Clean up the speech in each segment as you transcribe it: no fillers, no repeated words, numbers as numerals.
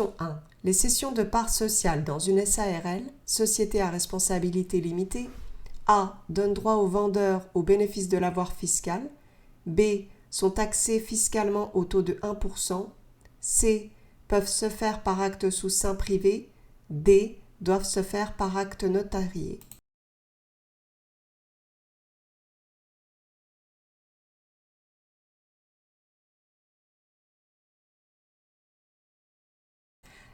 Question 1. Les cessions de parts sociales dans une SARL, société à responsabilité limitée, A. Donnent droit au vendeur au bénéfice de l'avoir fiscal. B. Sont taxées fiscalement au taux de 1%. C. Peuvent se faire par acte sous seing privé. D. Doivent se faire par acte notarié.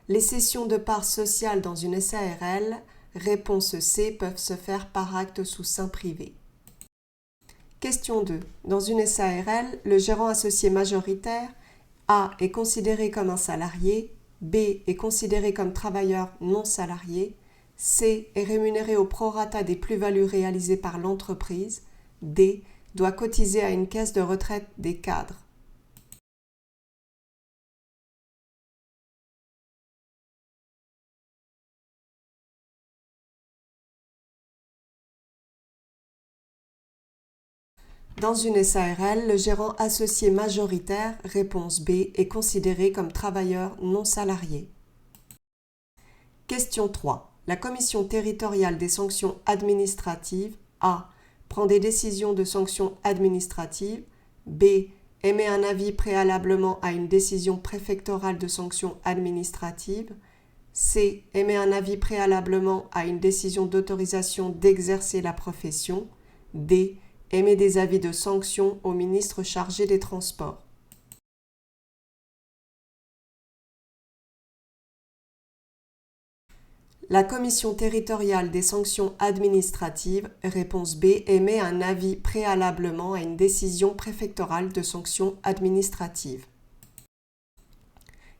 Les cessions de parts sociales dans une SARL, réponse C, peuvent se faire par acte sous seing privé. Question 2. Dans une SARL, le gérant associé majoritaire A est considéré comme un salarié, B est considéré comme travailleur non salarié, C est rémunéré au prorata des plus-values réalisées par l'entreprise, D doit cotiser à une caisse de retraite des cadres. Dans une SARL, le gérant associé majoritaire, réponse B, est considéré comme travailleur non salarié. Question 3. La commission territoriale des sanctions administratives A. Prend des décisions de sanctions administratives. B. Émet un avis préalablement à une décision préfectorale de sanctions administratives. C. Émet un avis préalablement à une décision d'autorisation d'exercer la profession. D. Émet des avis de sanction au ministre chargé des Transports. La commission territoriale des sanctions administratives, réponse B, émet un avis préalablement à une décision préfectorale de sanctions administratives.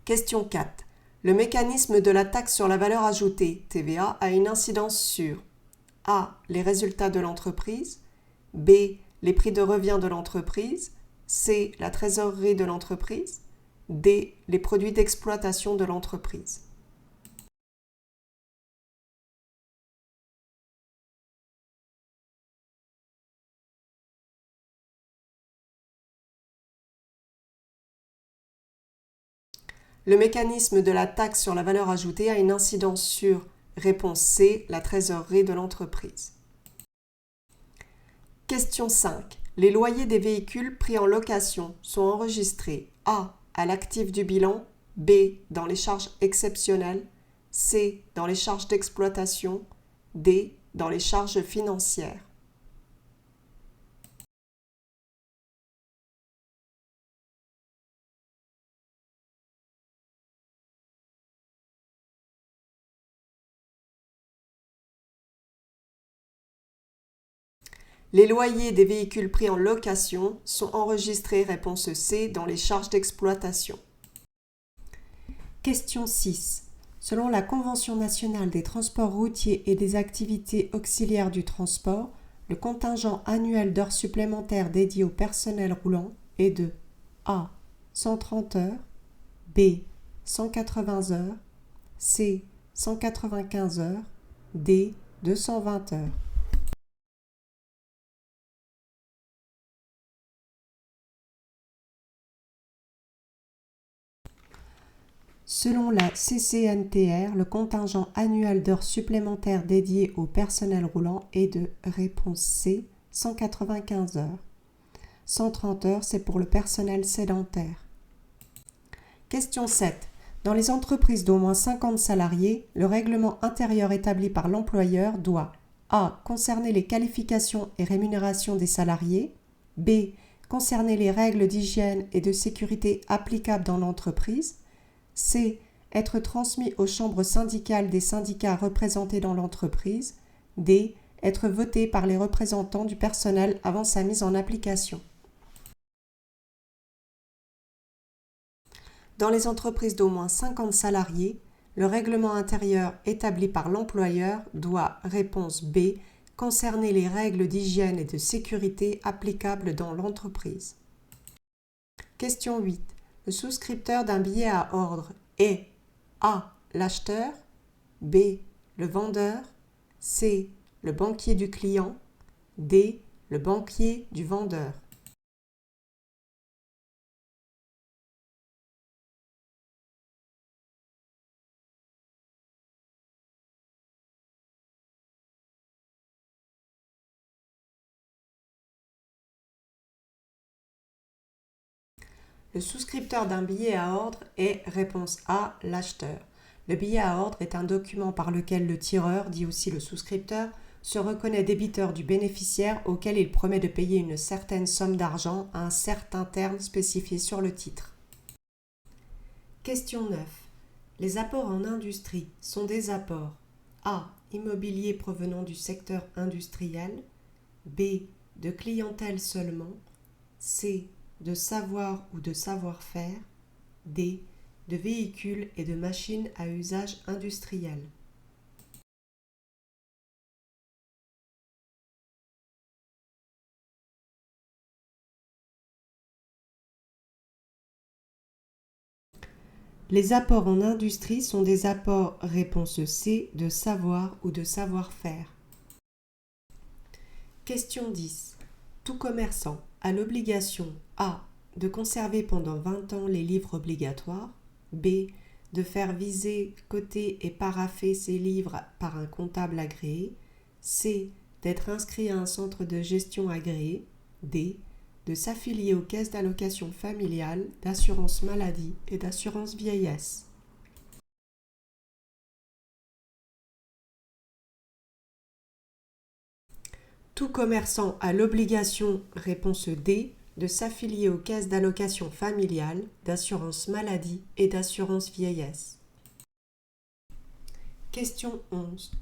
Question 4. Le mécanisme de la taxe sur la valeur ajoutée, TVA, a une incidence sur A. Les résultats de l'entreprise. B. Les prix de revient de l'entreprise. C. La trésorerie de l'entreprise. D. Les produits d'exploitation de l'entreprise. Le mécanisme de la taxe sur la valeur ajoutée a une incidence sur, réponse C, la trésorerie de l'entreprise. Question 5. Les loyers des véhicules pris en location sont enregistrés A. à l'actif du bilan, B. dans les charges exceptionnelles, C. dans les charges d'exploitation, D. dans les charges financières. Les loyers des véhicules pris en location sont enregistrés, réponse C, dans les charges d'exploitation. Question 6. Selon la Convention nationale des transports routiers et des activités auxiliaires du transport, le contingent annuel d'heures supplémentaires dédié au personnel roulant est de A. 130 heures, B. 180 heures, C. 195 heures, D. 220 heures. Selon la CCNTR, le contingent annuel d'heures supplémentaires dédié au personnel roulant est de, réponse C, 195 heures. 130 heures, c'est pour le personnel sédentaire. Question 7. Dans les entreprises d'au moins 50 salariés, le règlement intérieur établi par l'employeur doit A. concerner les qualifications et rémunérations des salariés, B. concerner les règles d'hygiène et de sécurité applicables dans l'entreprise, C. Être transmis aux chambres syndicales des syndicats représentés dans l'entreprise. D. Être voté par les représentants du personnel avant sa mise en application. Dans les entreprises d'au moins 50 salariés, le règlement intérieur établi par l'employeur doit, réponse B, concerner les règles d'hygiène et de sécurité applicables dans l'entreprise. Question 8. Le souscripteur d'un billet à ordre est A. l'acheteur, B. le vendeur, C. le banquier du client, D. le banquier du vendeur. Le souscripteur d'un billet à ordre est, réponse A, l'acheteur. Le billet à ordre est un document par lequel le tireur, dit aussi le souscripteur, se reconnaît débiteur du bénéficiaire auquel il promet de payer une certaine somme d'argent à un certain terme spécifié sur le titre. Question 9. Les apports en industrie sont des apports A. Immobilier provenant du secteur industriel, B. De clientèle seulement, C. De savoir ou de savoir-faire, D. De véhicules et de machines à usage industriel. Les apports en industrie sont des apports, réponse C, de savoir ou de savoir-faire. Question 10. Tout commerçant a l'obligation A. De conserver pendant 20 ans les livres obligatoires, B. De faire viser, coter et parapher ces livres par un comptable agréé, C. D'être inscrit à un centre de gestion agréé, D. De s'affilier aux caisses d'allocation familiale, d'assurance maladie et d'assurance vieillesse. Tout commerçant a l'obligation, réponse D, de s'affilier aux caisses d'allocation familiale, d'assurance maladie et d'assurance vieillesse. Question 11.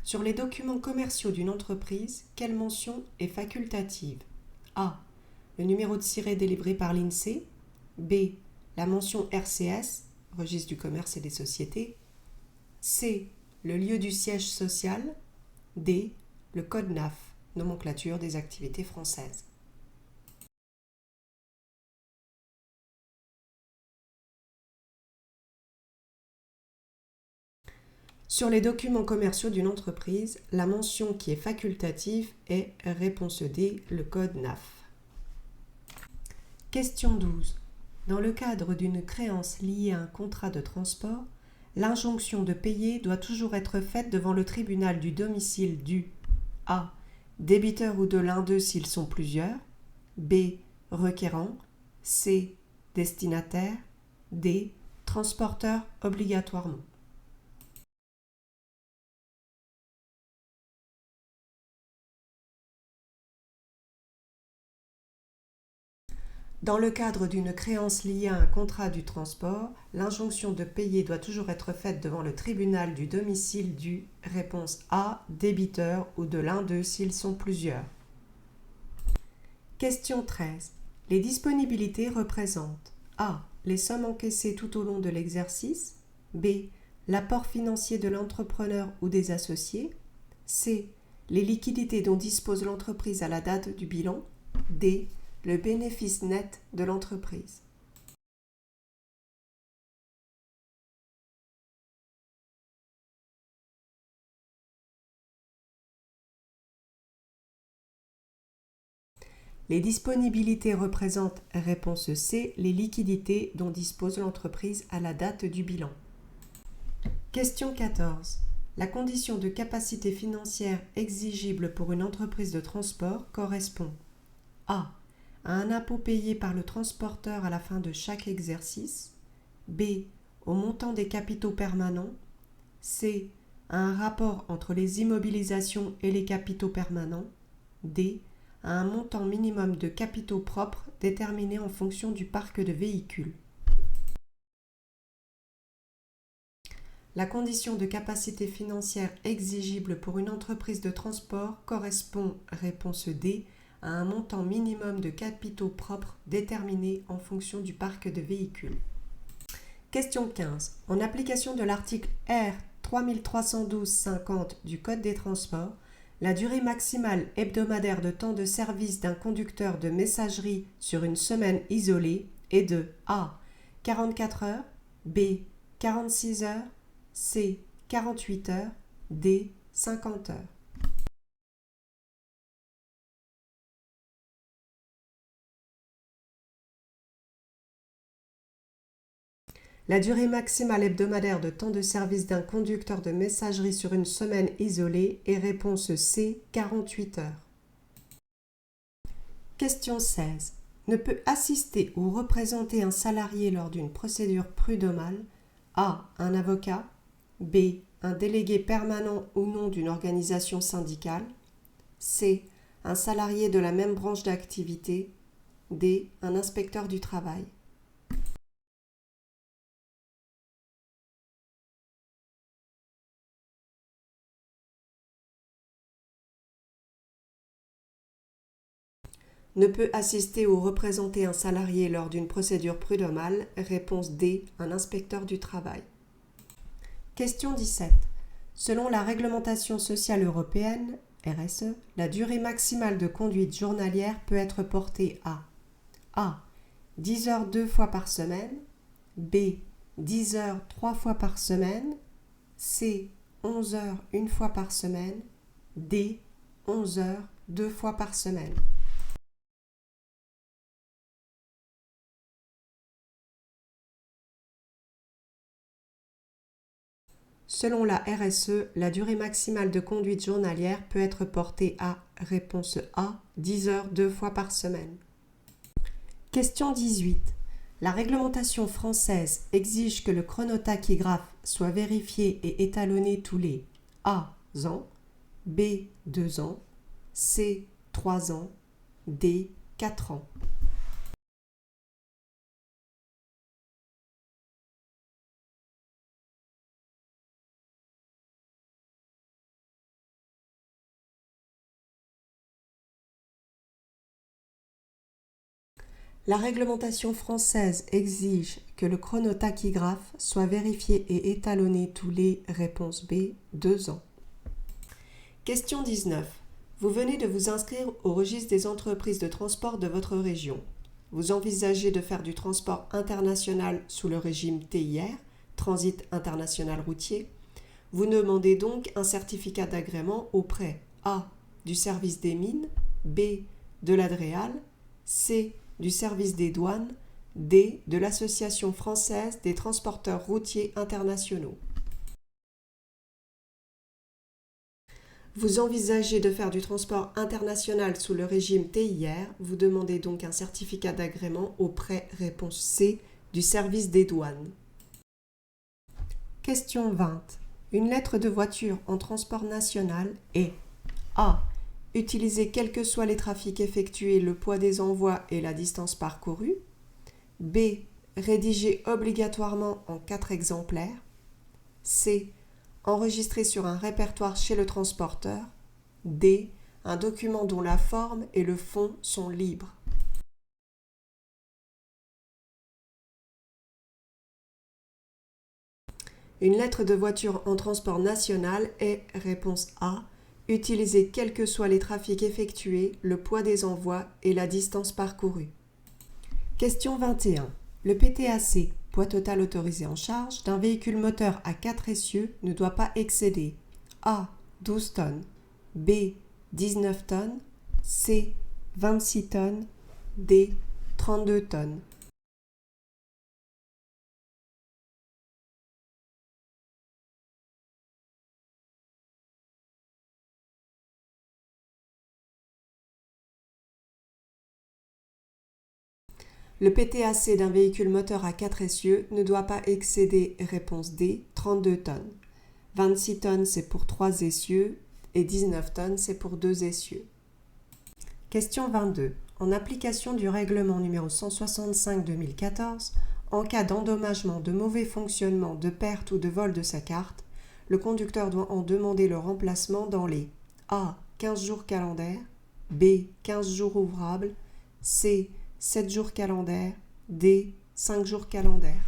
Sur les documents commerciaux d'une entreprise, quelle mention est facultative? A. Le numéro de siret délivré par l'INSEE. B. La mention RCS, Registre du commerce et des sociétés. C. Le lieu du siège social. D. Le code NAF, nomenclature des activités françaises. Sur les documents commerciaux d'une entreprise, la mention qui est facultative est, réponse D, le code NAF. Question 12. Dans le cadre d'une créance liée à un contrat de transport, l'injonction de payer doit toujours être faite devant le tribunal du domicile du A. Débiteur ou de l'un d'eux s'ils sont plusieurs, B. Requérant, C. Destinataire, D. Transporteur obligatoirement. Dans le cadre d'une créance liée à un contrat du transport, l'injonction de payer doit toujours être faite devant le tribunal du domicile du, réponse A, débiteur ou de l'un d'eux s'ils sont plusieurs. Question 13. Les disponibilités représentent A. Les sommes encaissées tout au long de l'exercice, B. L'apport financier de l'entrepreneur ou des associés, C. Les liquidités dont dispose l'entreprise à la date du bilan, D. Le bénéfice net de l'entreprise. Les disponibilités représentent, réponse C, les liquidités dont dispose l'entreprise à la date du bilan. Question 14. La condition de capacité financière exigible pour une entreprise de transport correspond A. À un impôt payé par le transporteur à la fin de chaque exercice, B. Au montant des capitaux permanents, C. À un rapport entre les immobilisations et les capitaux permanents, D. À un montant minimum de capitaux propres déterminé en fonction du parc de véhicules. La condition de capacité financière exigible pour une entreprise de transport correspond, réponse D, à un montant minimum de capitaux propres déterminé en fonction du parc de véhicules. Question 15. En application de l'article R. 3312-50 du Code des transports, la durée maximale hebdomadaire de temps de service d'un conducteur de messagerie sur une semaine isolée est de A. 44 heures, B. 46 heures, C. 48 heures, D. 50 heures. La durée maximale hebdomadaire de temps de service d'un conducteur de messagerie sur une semaine isolée est réponse C, 48 heures. Question 16. ne peut assister ou représenter un salarié lors d'une procédure prud'homale. A. Un avocat. B. Un délégué permanent ou non d'une organisation syndicale. C. Un salarié de la même branche d'activité. D. Un inspecteur du travail. Ne peut assister ou représenter un salarié lors d'une procédure prud'homale. Réponse D. Un inspecteur du travail. Question 17. Selon la réglementation sociale européenne, RSE, la durée maximale de conduite journalière peut être portée à A. 10 heures 2 fois par semaine. B. 10 heures 3 fois par semaine. C. 11 heures 1 fois par semaine. D. 11 heures 2 fois par semaine. Selon la RSE, la durée maximale de conduite journalière peut être portée à réponse A, 10 heures 2 fois par semaine. Question 18. La réglementation française exige que le chronotachygraphe soit vérifié et étalonné tous les A. ans, B. 2 ans, C. 3 ans, D. 4 ans. La réglementation française exige que le chronotachygraphe soit vérifié et étalonné tous les réponse B, 2 ans. Question 19. Vous venez de vous inscrire au registre des entreprises de transport de votre région. Vous envisagez de faire du transport international sous le régime TIR, Transit International Routier. Vous demandez donc un certificat d'agrément auprès A. du service des mines, B. de l'Adréal, C. du service des douanes, D. de l'Association française des transporteurs routiers internationaux. Vous envisagez de faire du transport international sous le régime TIR, vous demandez donc un certificat d'agrément auprès, réponse C, du service des douanes. Question 20. Une lettre de voiture en transport national est A. Utiliser quels que soient les trafics effectués, le poids des envois et la distance parcourue. B. Rédigée obligatoirement en 4 exemplaires. C. Enregistrée sur un répertoire chez le transporteur. D. Un document dont la forme et le fond sont libres. Une lettre de voiture en transport national est, réponse A, utiliser quels que soient les trafics effectués, le poids des envois et la distance parcourue. Question 21. Le PTAC, poids total autorisé en charge, d'un véhicule moteur à 4 essieux ne doit pas excéder A. 12 tonnes, B. 19 tonnes, C. 26 tonnes, D. 32 tonnes. Le PTAC d'un véhicule moteur à 4 essieux ne doit pas excéder, réponse D, 32 tonnes. 26 tonnes, c'est pour 3 essieux et 19 tonnes, c'est pour 2 essieux. Question 22. En application du règlement numéro 165/2014, en cas d'endommagement, de mauvais fonctionnement, de perte ou de vol de sa carte, le conducteur doit en demander le remplacement dans les A. 15 jours calendaires, B. 15 jours ouvrables, C. 7 jours calendaires, D. 5 jours calendaires.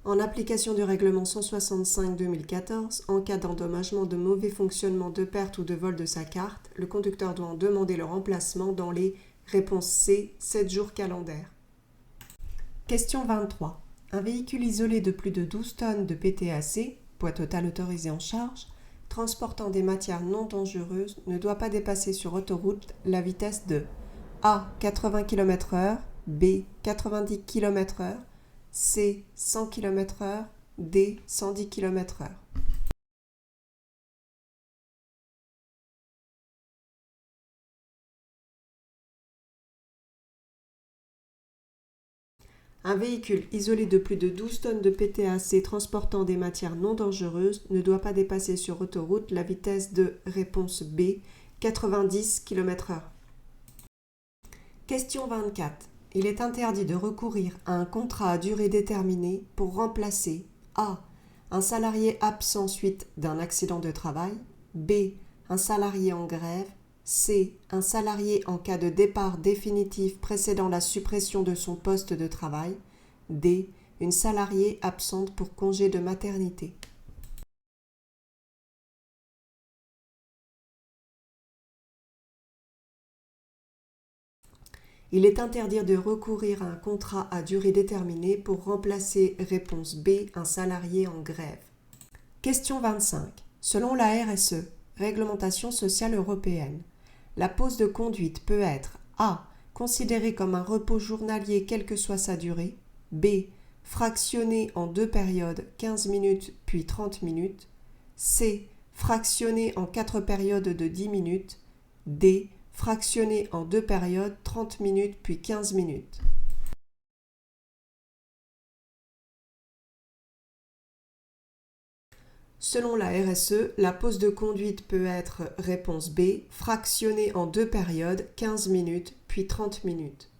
En application du règlement 165/2014, en cas d'endommagement, de mauvais fonctionnement, de perte ou de vol de sa carte, le conducteur doit en demander le remplacement dans les réponses C, 7 jours calendaires. Question 23. Un véhicule isolé de plus de 12 tonnes de PTAC, poids total autorisé en charge, transportant des matières non dangereuses, ne doit pas dépasser sur autoroute la vitesse de A. 80 km/h, B. 90 km/h, C. 100 km/h, D. 110 km/h. Un véhicule isolé de plus de 12 tonnes de PTAC transportant des matières non dangereuses ne doit pas dépasser sur autoroute la vitesse de réponse B, 90 km/h. Question 24. Il est interdit de recourir à un contrat à durée déterminée pour remplacer A. Un salarié absent suite d'un accident de travail, B. Un salarié en grève, C. Un salarié en cas de départ définitif précédant la suppression de son poste de travail, D. Une salariée absente pour congé de maternité. Il est interdit de recourir à un contrat à durée déterminée pour remplacer réponse B, un salarié en grève. Question 25. Selon la RSE, Réglementation sociale européenne, la pause de conduite peut être A. Considérée comme un repos journalier quelle que soit sa durée, B. Fractionnée en 2 périodes 15 minutes puis 30 minutes, C. Fractionnée en 4 périodes de 10 minutes, D. Fractionnée en 2 périodes 30 minutes puis 15 minutes. Selon la RSE, la pause de conduite peut être réponse B, fractionnée en 2 périodes 15 minutes puis 30 minutes.